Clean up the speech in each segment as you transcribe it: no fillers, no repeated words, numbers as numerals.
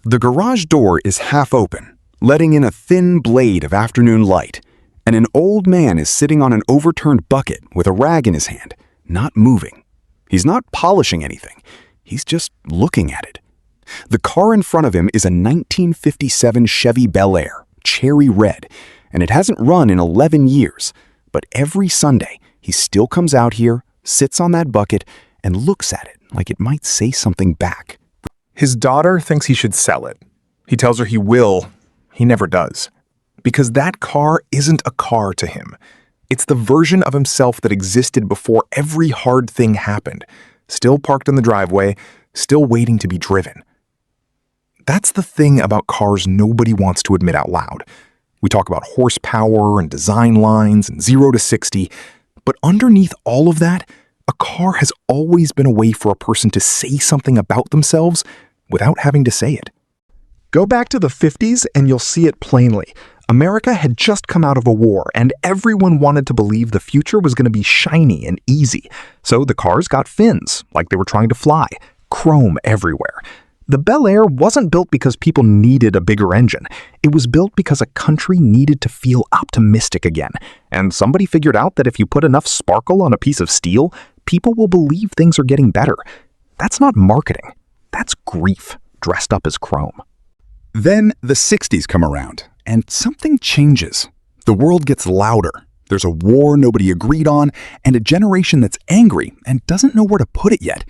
The garage door is half open, letting in a thin blade of afternoon light, and an old man is sitting on an overturned bucket with a rag in his hand, not moving. He's not polishing anything. He's just looking at it. The car in front of him is a 1957 Chevy Bel Air, cherry red, and it hasn't run in 11 years. But every Sunday, he still comes out here, sits on that bucket, and looks at it like it might say something back. His daughter thinks he should sell it. He tells her he will. He never does. Because that car isn't a car to him. It's the version of himself that existed before every hard thing happened. Still parked in the driveway, still waiting to be driven. That's the thing about cars nobody wants to admit out loud. We talk about horsepower and design lines and 0 to 60, but underneath all of that, a car has always been a way for a person to say something about themselves without having to say it. Go back to the 50s and you'll see it plainly. America had just come out of a war, and everyone wanted to believe the future was going to be shiny and easy. So the cars got fins, like they were trying to fly, chrome everywhere. The Bel Air wasn't built because people needed a bigger engine. It was built because a country needed to feel optimistic again. And somebody figured out that if you put enough sparkle on a piece of steel, people will believe things are getting better. That's not marketing. That's grief dressed up as chrome. Then the 60s come around, and something changes. The world gets louder. There's a war nobody agreed on, and a generation that's angry and doesn't know where to put it yet.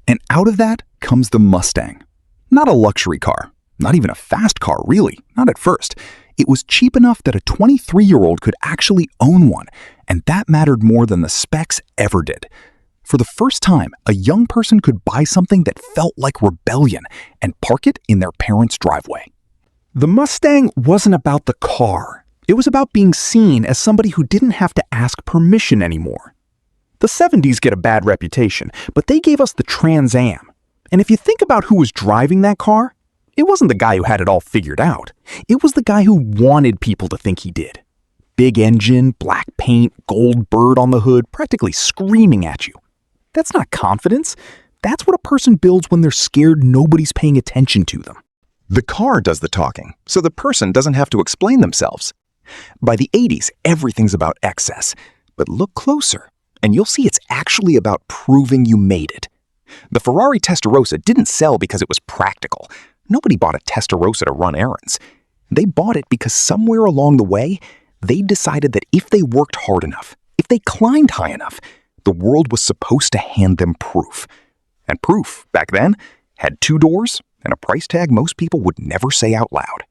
And out of that comes the Mustang. Not a luxury car. Not even a fast car, really. Not at first. It was cheap enough that a 23-year-old could actually own one, and that mattered more than the specs ever did. For the first time, a young person could buy something that felt like rebellion and park it in their parents' driveway. The Mustang wasn't about the car. It was about being seen as somebody who didn't have to ask permission anymore. The 70s get a bad reputation, but they gave us the Trans Am. And if you think about who was driving that car, it wasn't the guy who had it all figured out. It was the guy who wanted people to think he did. Big engine, black paint, gold bird on the hood, practically screaming at you. That's not confidence. That's what a person builds when they're scared nobody's paying attention to them. The car does the talking, so the person doesn't have to explain themselves. By the 80s, everything's about excess. But look closer, and you'll see it's actually about proving you made it. The Ferrari Testarossa didn't sell because it was practical. Nobody bought a Testarossa to run errands. They bought it because somewhere along the way, they decided that if they worked hard enough, if they climbed high enough, the world was supposed to hand them proof. And proof, back then, had 2 doors and a price tag most people would never say out loud.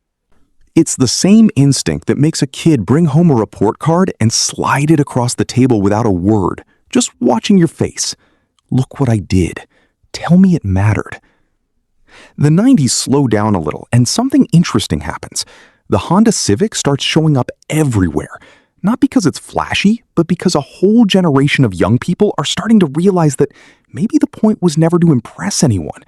It's the same instinct that makes a kid bring home a report card and slide it across the table without a word, just watching your face. Look what I did. Tell me it mattered. The 90s slow down a little, and something interesting happens. The Honda Civic starts showing up everywhere. Not because it's flashy, but because a whole generation of young people are starting to realize that maybe the point was never to impress anyone.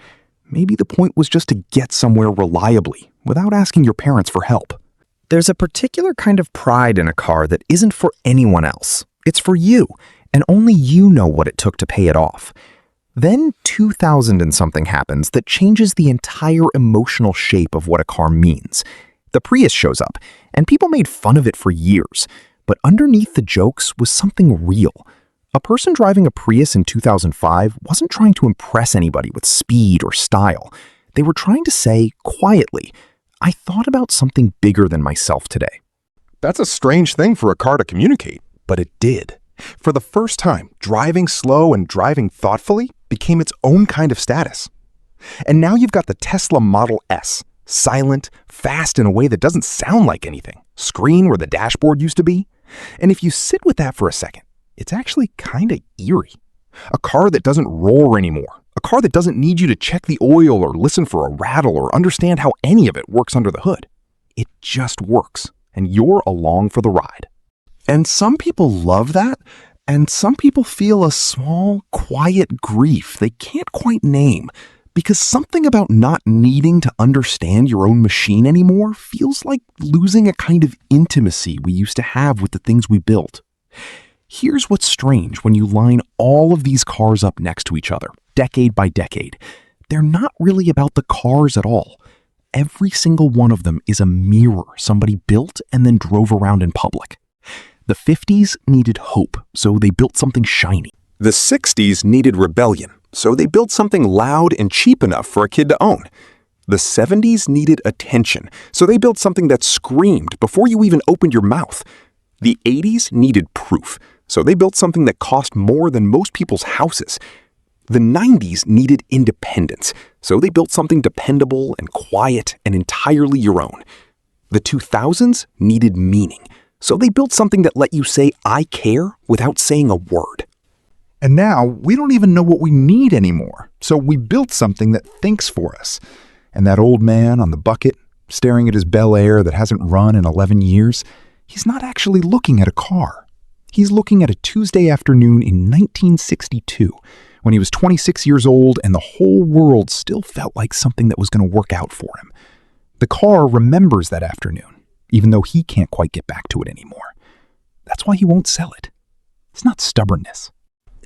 Maybe the point was just to get somewhere reliably, without asking your parents for help. There's a particular kind of pride in a car that isn't for anyone else. It's for you, and only you know what it took to pay it off. Then 2000 and something happens that changes the entire emotional shape of what a car means. The Prius shows up, and people made fun of it for years. But underneath the jokes was something real. A person driving a Prius in 2005 wasn't trying to impress anybody with speed or style. They were trying to say, quietly, I thought about something bigger than myself today. That's a strange thing for a car to communicate, but it did. For the first time, driving slow and driving thoughtfully became its own kind of status. And now you've got the Tesla Model S, silent, fast in a way that doesn't sound like anything, screen where the dashboard used to be. And if you sit with that for a second, it's actually kind of eerie. A car that doesn't roar anymore. A car that doesn't need you to check the oil or listen for a rattle or understand how any of it works under the hood. It just works, and you're along for the ride. And some people love that, and some people feel a small, quiet grief they can't quite name, because something about not needing to understand your own machine anymore feels like losing a kind of intimacy we used to have with the things we built. Here's what's strange when you line all of these cars up next to each other, decade by decade. They're not really about the cars at all. every single one of them is a mirror somebody built and then drove around in public. The 50s needed hope, so they built something shiny. The 60s needed rebellion, so they built something loud and cheap enough for a kid to own. The 70s needed attention, so they built something that screamed before you even opened your mouth. The 80s needed proof, so they built something that cost more than most people's houses. The 90s needed independence, so they built something dependable and quiet and entirely your own. The 2000s needed meaning, so they built something that let you say, "I care," without saying a word. And now we don't even know what we need anymore, so we built something that thinks for us. And that old man on the bucket, staring at his Bel Air that hasn't run in 11 years, he's not actually looking at a car. He's looking at a Tuesday afternoon in 1962, when he was 26 years old and the whole world still felt like something that was going to work out for him. The car remembers that afternoon, even though he can't quite get back to it anymore. That's why he won't sell it. It's not stubbornness.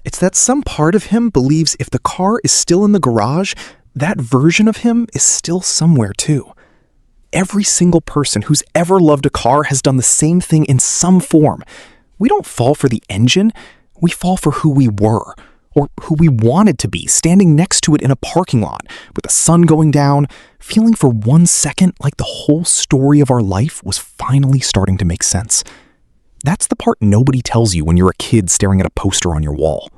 It's that some part of him believes if the car is still in the garage, that version of him is still somewhere too. Every single person who's ever loved a car has done the same thing in some form. We don't fall for the engine, we fall for who we were, or who we wanted to be, standing next to it in a parking lot, with the sun going down, feeling for 1 second like the whole story of our life was finally starting to make sense. That's the part nobody tells you when you're a kid staring at a poster on your wall.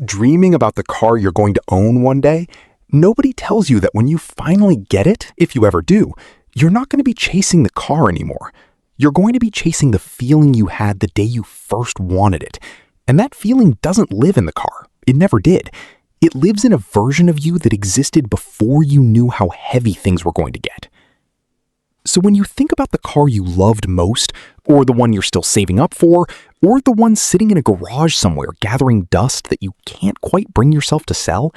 Dreaming about the car you're going to own one day, nobody tells you that when you finally get it, if you ever do, you're not going to be chasing the car anymore. You're going to be chasing the feeling you had the day you first wanted it. And that feeling doesn't live in the car. It never did. It lives in a version of you that existed before you knew how heavy things were going to get. So when you think about the car you loved most, or the one you're still saving up for, or the one sitting in a garage somewhere gathering dust that you can't quite bring yourself to sell,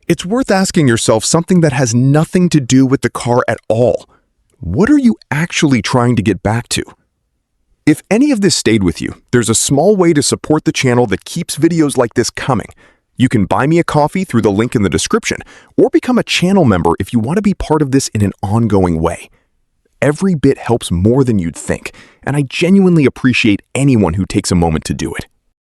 it's worth asking yourself something that has nothing to do with the car at all. What are you actually trying to get back to? If any of this stayed with you, there's a small way to support the channel that keeps videos like this coming. You can buy me a coffee through the link in the description, or become a channel member if you want to be part of this in an ongoing way. Every bit helps more than you'd think, and I genuinely appreciate anyone who takes a moment to do it.